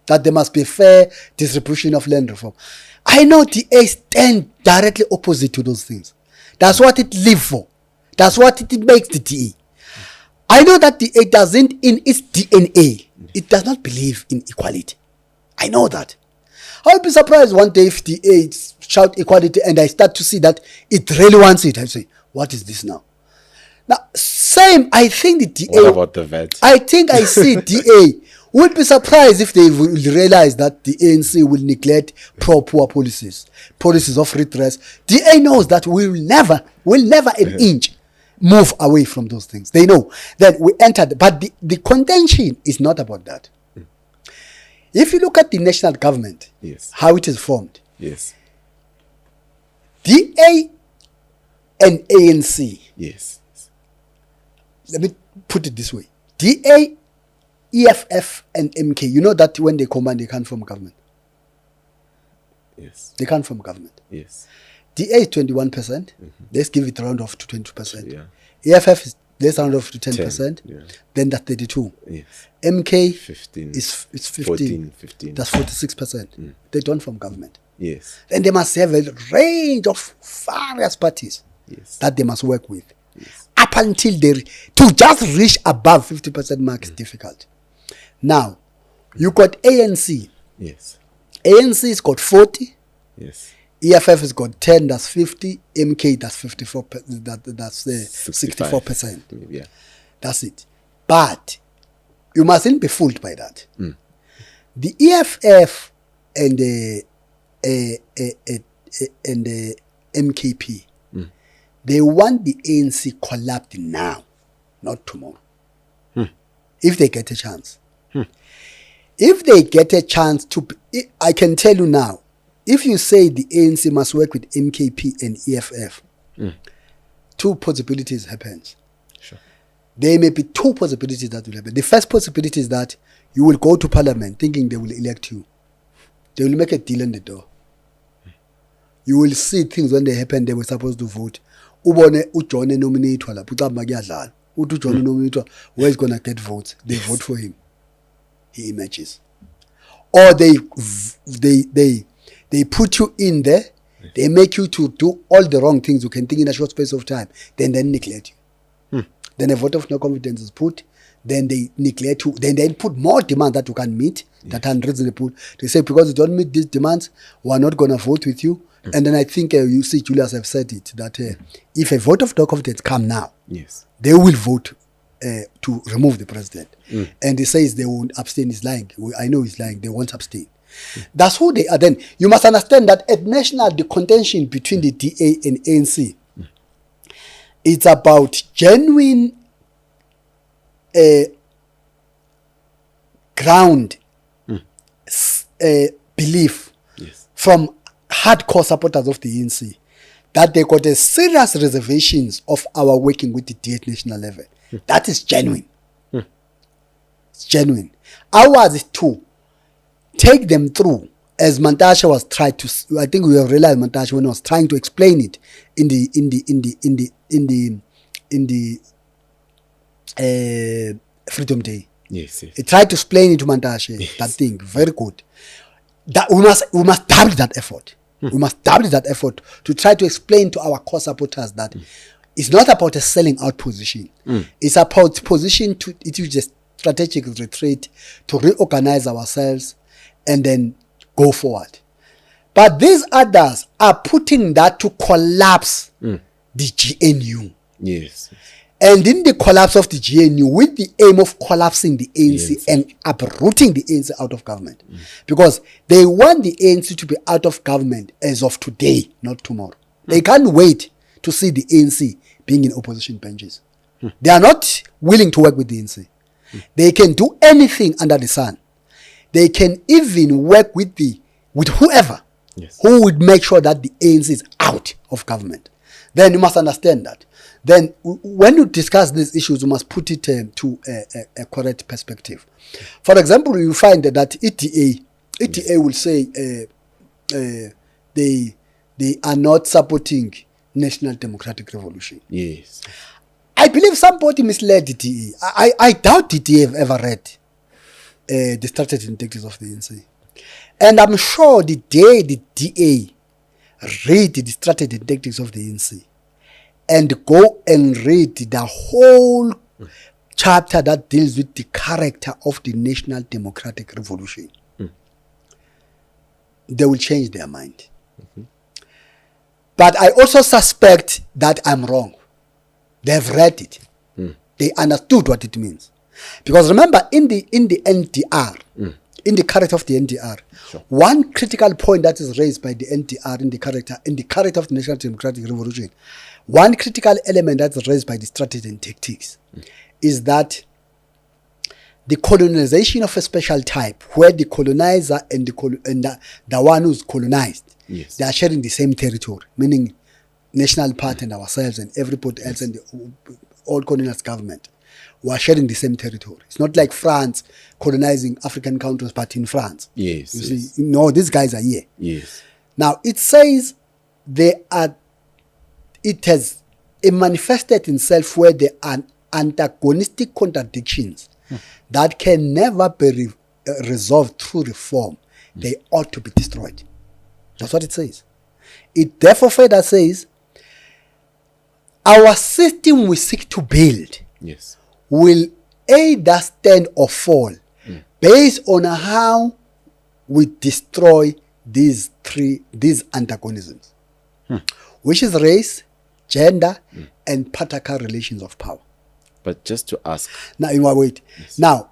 That there must be fair distribution of land reform. I know DA stand directly opposite to those things. That's what it lives for. That's what it makes the DA. I know that DA doesn't, in its DNA, it does not believe in equality. I know that. I would be surprised one day if DA shout equality and I start to see that it really wants it. I say, what is this now? Now, same, I think the DA... What about the VAT? I think I see DA would be surprised if they will realize that the ANC will neglect pro-poor policies of redress. DA knows that we will never an inch move away from those things. They know that we entered, but the contention is not about that. If you look at the national government, how it is formed, DA and ANC. Yes. Let me put it this way. DA, EFF, and MK. You know that when they combine, they can't form government. Yes. They can't form government. Yes. DA is 21%. Let's give it round off to 20%. Yeah. EFF is let's round off to 10%. Yeah. Then that's 32. Yes. MK 15. is 15. 14, 15. That's 46%. They don't form government. Yes. Then they must have a range of various parties Yes. that they must work with. Yes. Up until to just reach above 50% mark is difficult. Now, you got ANC. Yes. ANC's got 40. Yes. EFF has got 10, that's 50. MK, that's 54. That's 64%. Yeah. That's it. But you mustn't be fooled by that. The EFF and the MKP, they want the ANC collapsed now, not tomorrow. If they get a chance. If they get a chance to, I can tell you now, if you say the ANC must work with MKP and EFF, two possibilities happens. Sure. There may be two possibilities that will happen. The first possibility is that you will go to parliament thinking they will elect you. They will make a deal on the door. You will see things when they happen, they were supposed to vote. Ubone uJohn nominate wala pucamba kuyadlala. Uthi uJohn nominate where is going to get votes. They vote for him. He emerges. Or they put you in there. They make you to do all the wrong things you can think in a short space of time. Then they neglect you. Then a vote of no confidence is put. Then they neglect you. Then they put more demands that you can meet, that are unreasonable. They say because you don't meet these demands, we're not going to vote with you. And then I think you see Julius have said it, that if a vote of no confidence come now, Yes. they will vote to remove the president. And he says they won't abstain. He's lying. I know he's lying. They won't abstain. That's who they are. Then you must understand that at national, the contention between the DA and ANC, it's about genuine ground belief from hardcore supporters of the ANC that they got a serious reservations of our working with the DA at national level. That is genuine. It's genuine. Ours is to take them through, as Mantashe was trying to. I think we have realized Mantashe when he was trying to explain it in the Freedom Day. Yes. Yes. He tried to explain it to Mantashe. That thing, very good. That we must double that effort. We must double that effort to try to explain to our core supporters that it's not about a selling out position. It's about position to it is just strategic retreat to reorganize ourselves and then go forward. But these others are putting that to collapse the GNU. Yes. And in the collapse of the GNU, with the aim of collapsing the ANC and uprooting the ANC out of government. Because they want the ANC to be out of government as of today, not tomorrow. They can't wait to see the ANC being in opposition benches. They are not willing to work with the ANC. They can do anything under the sun. They can even work with whoever who would make sure that the ANC is out of government. Then you must understand that. Then when you discuss these issues, you must put it to a correct perspective. For example, you find that ETA will say they are not supporting National Democratic Revolution. Yes. I believe somebody misled ETA. I doubt ETA have ever read the strategy and tactics of the ANC. And I'm sure the day the DA read the strategy and tactics of the ANC and go and read the whole chapter that deals with the character of the National Democratic Revolution, they will change their mind. But I also suspect that I'm wrong. They've read it. They understood what it means. Because remember, in the NDR, in the character of the NDR, one critical point that is raised by the NDR in the character of the National Democratic Revolution, one critical element that's raised by the strategy and tactics is that the colonization of a special type, where the colonizer and the one who's colonized, they are sharing the same territory, meaning National Party and ourselves and everybody else and the old colonialist government were sharing the same territory. It's not like France colonizing African countries, but in France. Yes. You see, no, these guys are here. Yes. Now, it says it has manifested itself where there are antagonistic contradictions that can never be resolved through reform. They ought to be destroyed. That's what it says. It therefore further says, our system we seek to build will either stand or fall based on how we destroy these antagonisms, which is race, gender, and patriarchal relations of power. But just to ask. Now, wait. Now,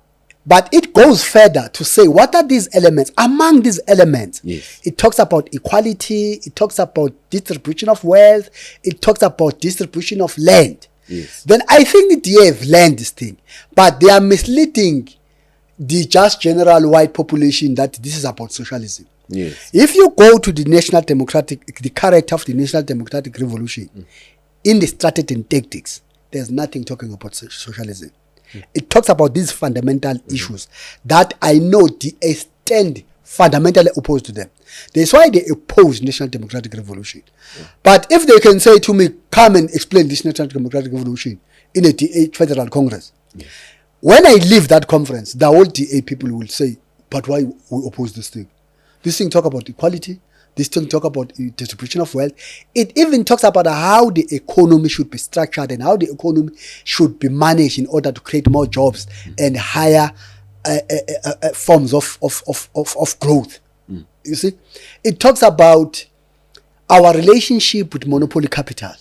but it goes further to say, what are these elements? Among these elements, it talks about equality, it talks about distribution of wealth, it talks about distribution of land. Then I think the DA have learned this thing, but they are misleading the just general white population that this is about socialism. If you go to the character of the National Democratic Revolution, in the strategy and tactics, there's nothing talking about socialism. It talks about these fundamental issues that I know they stand fundamentally opposed to them. That's why they oppose National Democratic Revolution. But if they can say to me, come and explain this National Democratic Revolution in a DA Federal Congress, when I leave that conference, the whole DA people will say, but why we oppose this thing? This thing talk about equality. This thing talk about distribution of wealth. It even talks about how the economy should be structured and how the economy should be managed in order to create more jobs and higher forms of growth. You see, it talks about our relationship with monopoly capital,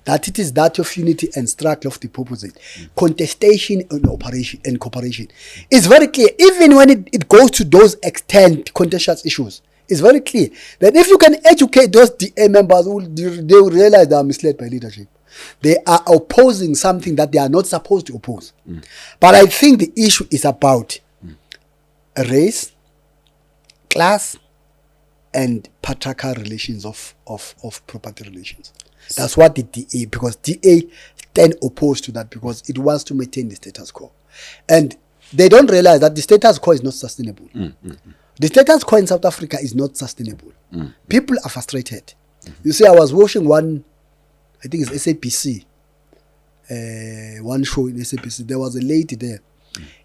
that it is that of unity and struggle of the purposes, contestation and operation and cooperation. It's very clear, even when it goes to those extent contentious issues. It's very clear that if you can educate those DA members, they will realize they are misled by leadership. They are opposing something that they are not supposed to oppose. But I think the issue is about race, class, and patriarchal relations of property relations. That's what the DA, because DA stand opposed to that because it wants to maintain the status quo. And they don't realize that the status quo is not sustainable. The status quo in South Africa is not sustainable. People are frustrated. You see, I was watching one, I think it's SABC, one show in SABC. There was a lady there.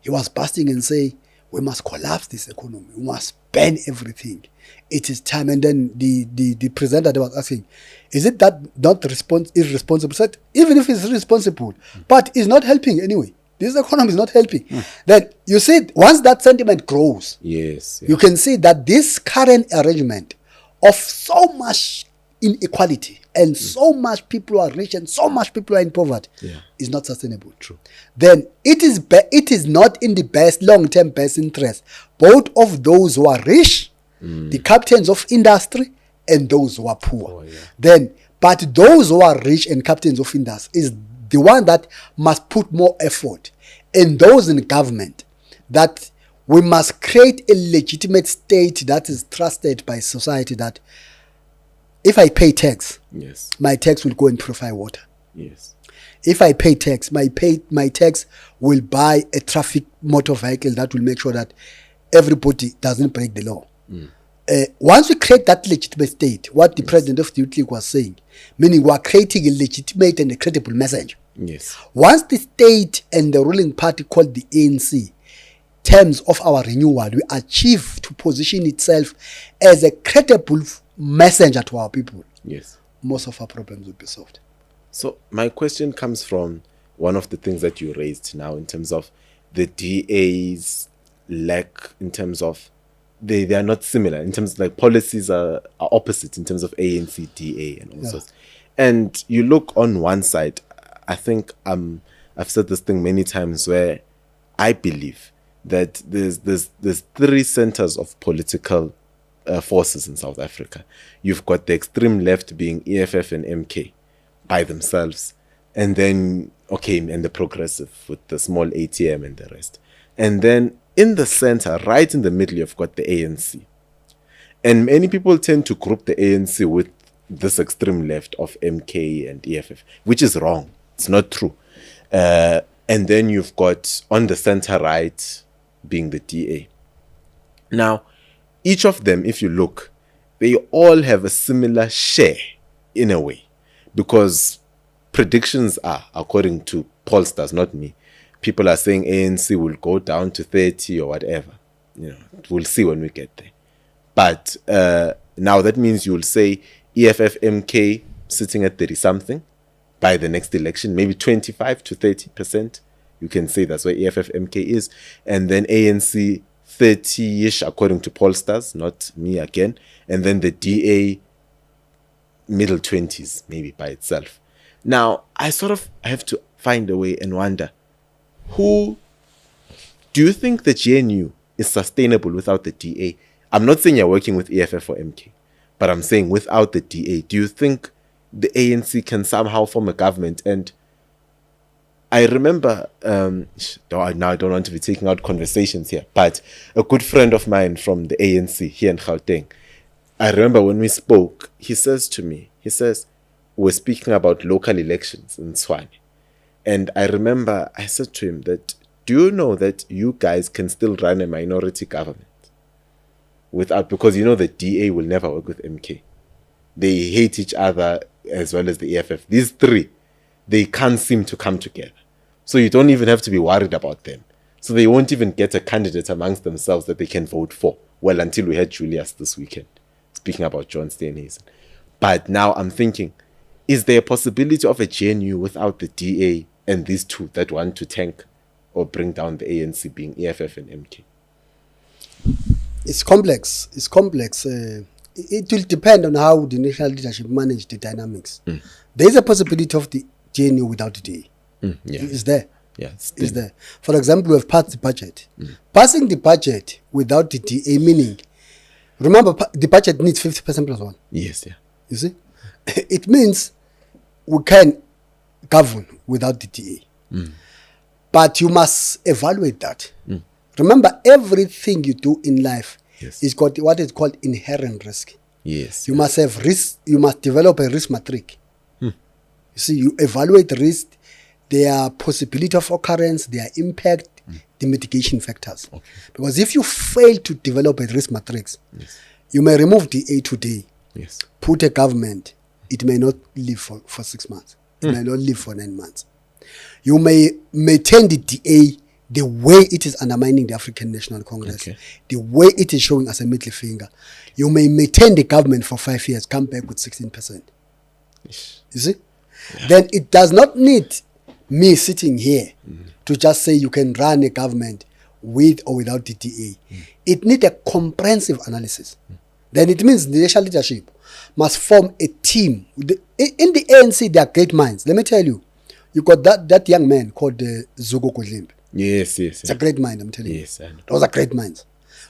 He was busting and saying, we must collapse this economy. We must ban everything. It is time. And then the presenter was asking, is it that not irresponsible? He said, even if it's irresponsible, but it's not helping anyway. This economy is not helping. Then you see, once that sentiment grows, you can see that this current arrangement of so much inequality and so much people are rich and so much people are in poverty is not sustainable. Then it is not in the best long-term best interest both of those who are rich, the captains of industry, and those who are poor. But those who are rich and captains of industry is the one that must put more effort, and those in government, that we must create a legitimate state that is trusted by society, that if I pay tax, my tax will go and purify water. If I pay tax, my tax will buy a traffic motor vehicle that will make sure that everybody doesn't break the law. Once we create that legitimate state, what the president of the Youth League was saying, meaning we are creating a legitimate and a credible message. Once the state and the ruling party called the ANC, terms of our renewal, we achieve to position itself as a credible messenger to our people, most of our problems will be solved. So my question comes from one of the things that you raised now in terms of the DA's lack, in terms of they are not similar, in terms of like policies are opposite in terms of ANC, DA and all sorts. And you look on one side, I think I've said this thing many times where I believe that there's three centers of political forces in South Africa. You've got the extreme left being EFF and MK by themselves, and then and the progressive with the small ATM and the rest. And then in the center, right in the middle, you've got the ANC. And many people tend to group the ANC with this extreme left of MK and EFF, which is wrong. It's not true. And then you've got on the center right being the DA. Now, each of them, if you look, they all have a similar share in a way, because predictions are, according to pollsters, not me, people are saying ANC will go down to 30 or whatever. We'll see when we get there. But now that means you'll say EFF MK sitting at 30 something by the next election, maybe 25 to 30%. You can say that's where EFF MK is. And then ANC 30-ish according to pollsters, not me again. And then the DA middle 20s maybe by itself. Now, I have to find a way and wonder, who do you think the GNU is sustainable without the DA? I'm not saying you're working with EFF or MK, but I'm saying without the DA, do you think the ANC can somehow form a government? And I remember, now I don't want to be taking out conversations here, but a good friend of mine from the ANC here in Gauteng, I remember when we spoke, he says to me, we're speaking about local elections in Tshwane. And I remember I said to him that, do you know that you guys can still run a minority government because the DA will never work with MK. They hate each other as well as the EFF. These three, they can't seem to come together. So you don't even have to be worried about them. So they won't even get a candidate amongst themselves that they can vote for. Well, until we had Julius this weekend, speaking about John Steenhuisen. But now I'm thinking, is there a possibility of a GNU without the DA and these two that want to tank or bring down the ANC, being EFF and MK? It's complex. It will depend on how the national leadership manage the dynamics. There is a possibility of the GNU without the DA. Yeah. Is there? Yeah, is there. For example, we have passed the budget. Passing the budget without the DA, meaning, remember, the budget needs 50% plus one. Yes, yeah. You see? It means we can govern without the DA. But you must evaluate that. Remember, everything you do in life is got what is called inherent risk. Yes. You must have risk. You must develop a risk matrix. You see, you evaluate risk, their possibility of occurrence, their impact, the mitigation factors. Okay. Because if you fail to develop a risk matrix, you may remove the DA today, put a government, it may not live for 6 months. It may not live for 9 months. You may maintain the DA the way it is undermining the African National Congress, the way it is showing us a middle finger. You may maintain the government for 5 years, come back with 16%. You see? Yeah. Then it does not need me sitting here to just say you can run a government with or without the DA. It needs a comprehensive analysis. Then it means the national leadership must form a team. In the ANC, there are great minds. Let me tell you, you got that young man called Zugo Kodlimbe. Yes. It's a great mind, I'm telling you. Yes, I know. Those are great minds.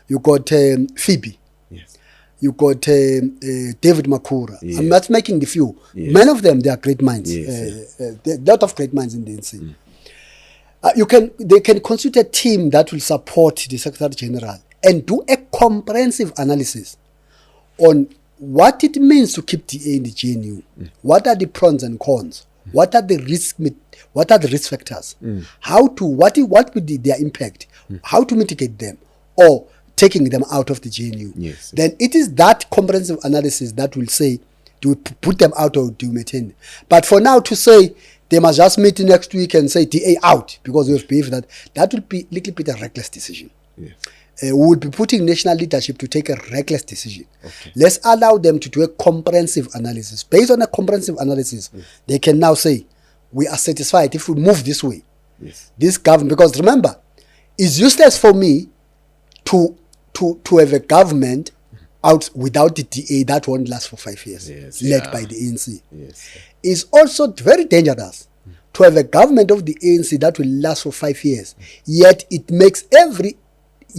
You got Phoebe. Yes. You got David Makura. Yes. I'm not making the few. Yes. Many of them, they are great minds. There are a lot of great minds in the ANC. They can constitute a team that will support the Secretary General and do a comprehensive analysis on what it means to keep DA in the GNU. What are the pros and cons? What are the risk factors? What will be their impact? How to mitigate them or taking them out of the GNU? Yes. Then it is that comprehensive analysis that will say, do we put them out or do we maintain them? But for now to say they must just meet next week and say DA out because we have behaved that will be a little bit a reckless decision. Yes. We will be putting national leadership to take a reckless decision. Okay. Let's allow them to do a comprehensive analysis. Based on a comprehensive analysis, they can now say, we are satisfied if we move this way. Yes. This government, because remember, it's useless for me to have a government out without the DA that won't last for 5 years, led by the ANC. Yes. It's also very dangerous to have a government of the ANC that will last for 5 years, yet it makes every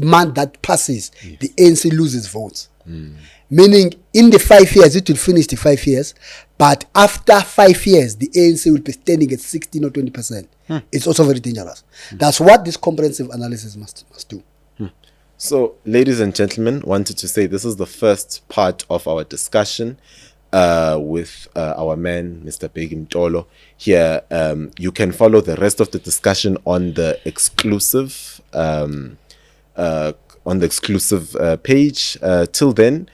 month that passes, the ANC loses votes. Meaning, in the 5 years, it will finish the 5 years, but after 5 years, the ANC will be standing at 16 or 20%. It's also very dangerous. That's what this comprehensive analysis must do. So, ladies and gentlemen, wanted to say this is the first part of our discussion. with our man, Mr. Bheki Mtolo. Here, you can follow the rest of the discussion on the exclusive page. Till then,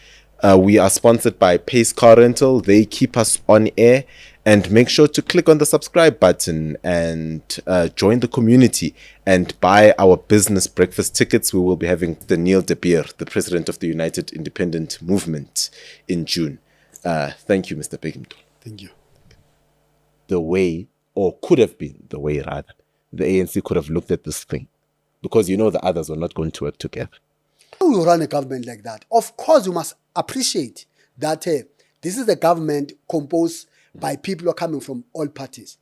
we are sponsored by Pace Car Rental. They keep us on air. And make sure to click on the subscribe button and join the community and buy our business breakfast tickets. We will be having Daniel De Beer, the president of the United Independent Movement, in June. Thank you, Mr. Bheki Mtolo. Thank you. The way, or could have been the way rather, the ANC could have looked at this thing, because you know the others were not going to work together. How will you run a government like that? Of course, you must appreciate that this is a government composed by people who are coming from all parties.